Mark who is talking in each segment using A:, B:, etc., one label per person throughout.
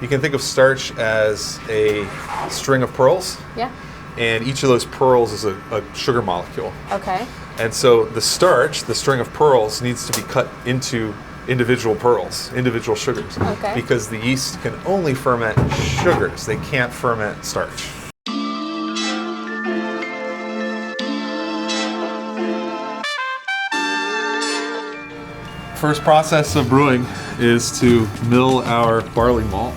A: You can think of starch as a string of pearls.
B: Yeah.
A: And each of those pearls is a sugar molecule.
B: Okay.
A: And so the starch, the string of pearls, needs to be cut into individual pearls, individual sugars.
B: Okay.
A: Because the yeast can only ferment sugars. They can't ferment starch. First process of brewing is to mill our barley malt.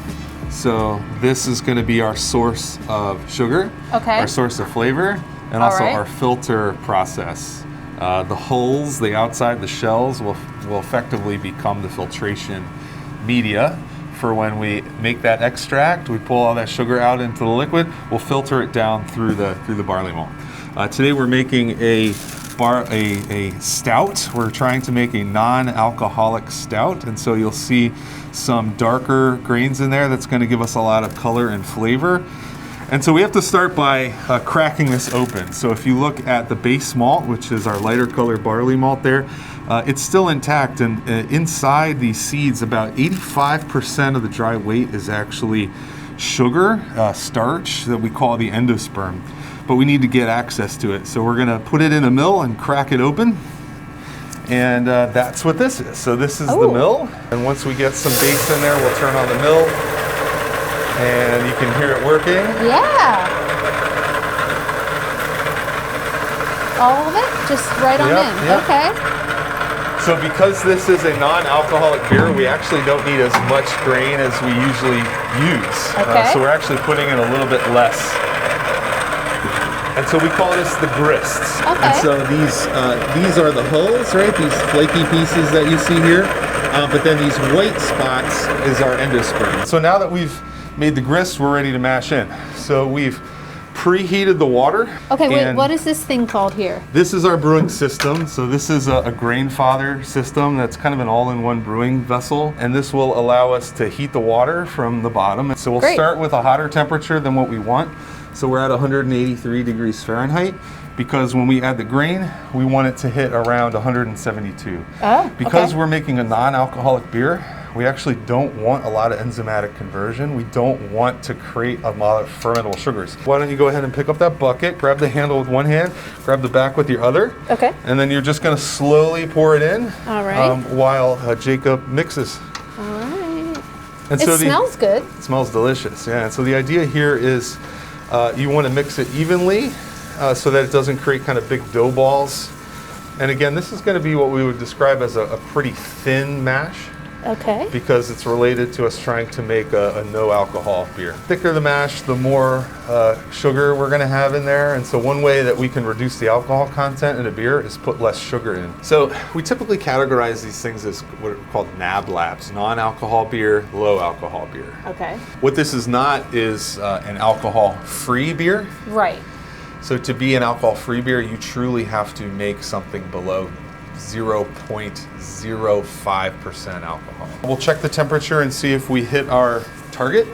A: So this is going to be our source of sugar,
B: okay,
A: our source of flavor, and also our filter process. The hulls, the outside, the shells will effectively become the filtration media for when we make that extract. We pull all that sugar out into the liquid. We'll filter it down through the barley malt. Today we're making a stout. We're trying to make a non-alcoholic stout, and so you'll see some darker grains in there that's going to give us a lot of color and flavor. And so we have to start by cracking this open. So if you look at the base malt, which is our lighter colored barley malt there, it's still intact, and inside these seeds about 85% of the dry weight is actually sugar, starch, that we call the endosperm. But we need to get access to it. So we're gonna put it in a mill and crack it open. And that's what this is. So this is the mill. And once we get some base in there, we'll turn on the mill. And you can hear it working.
B: Yeah. All of it? Just right on in.
A: Yep.
B: Okay.
A: So because this is a non-alcoholic beer, we actually don't need as much grain as we usually use.
B: Okay.
A: So we're actually putting in a little bit less. And so we call this the grists.
B: Okay.
A: And so these are the hulls, right? These flaky pieces that you see here. But then these white spots is our endosperm. So now that we've made the grist, we're ready to mash in. So we've preheated the water.
B: Okay, wait, what is this thing called here?
A: This is our brewing system. So this is a grain father system that's kind of an all-in-one brewing vessel. And this will allow us to heat the water from the bottom. So we'll start with a hotter temperature than what we want. So we're at 183 degrees Fahrenheit because when we add the grain, we want it to hit around 172. Because we're making a non-alcoholic beer, we actually don't want a lot of enzymatic conversion. We don't want to create a lot of fermentable sugars. Why don't you go ahead and pick up that bucket, grab the handle with one hand, grab the back with your other.
B: Okay.
A: And then you're just gonna slowly pour it in.
B: All right.
A: While Jacob mixes.
B: All right.
A: And
B: so it smells good.
A: It smells delicious, yeah. And so the idea here is you want to mix it evenly so that it doesn't create kind of big dough balls. And again, this is going to be what we would describe as a pretty thin mash.
B: Okay.
A: Because it's related to us trying to make a no alcohol beer. The thicker the mash, the more sugar we're going to have in there. And so one way that we can reduce the alcohol content in a beer is put less sugar in. So we typically categorize these things as what are called NAB labs, non-alcohol beer, low alcohol beer.
B: Okay.
A: What this is not is an alcohol-free beer.
B: Right.
A: So to be an alcohol-free beer, you truly have to make something below 0.05% alcohol. We'll check the temperature and see if we hit our target,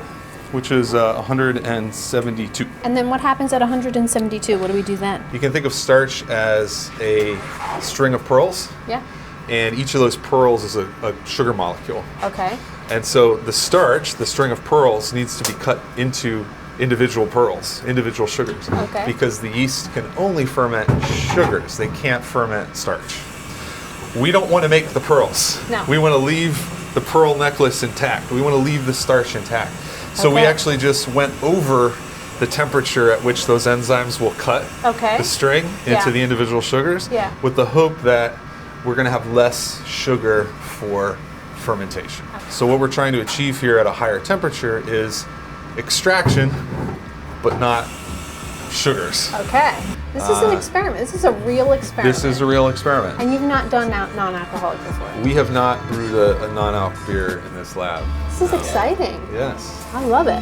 A: which is 172.
B: And then what happens at 172? What do we do then?
A: You can think of starch as a string of pearls.
B: Yeah.
A: And each of those pearls is a sugar molecule.
B: Okay.
A: And so the starch, the string of pearls, needs to be cut into individual pearls, individual sugars.
B: Okay.
A: Because the yeast can only ferment sugars. They can't ferment starch. We don't want to make the pearls.
B: No.
A: We want to leave the pearl necklace intact. We want to leave the starch intact. So we actually just went over the temperature at which those enzymes will cut the string into the individual sugars with the hope that we're going to have less sugar for fermentation. Okay. So what we're trying to achieve here at a higher temperature is extraction, but not sugars.
B: Okay. This is an experiment. This is a real experiment.
A: This is a real experiment.
B: And you've not done non-alcoholic before?
A: We have not brewed a non-alc beer in this lab.
B: This is exciting.
A: Yes.
B: I love it.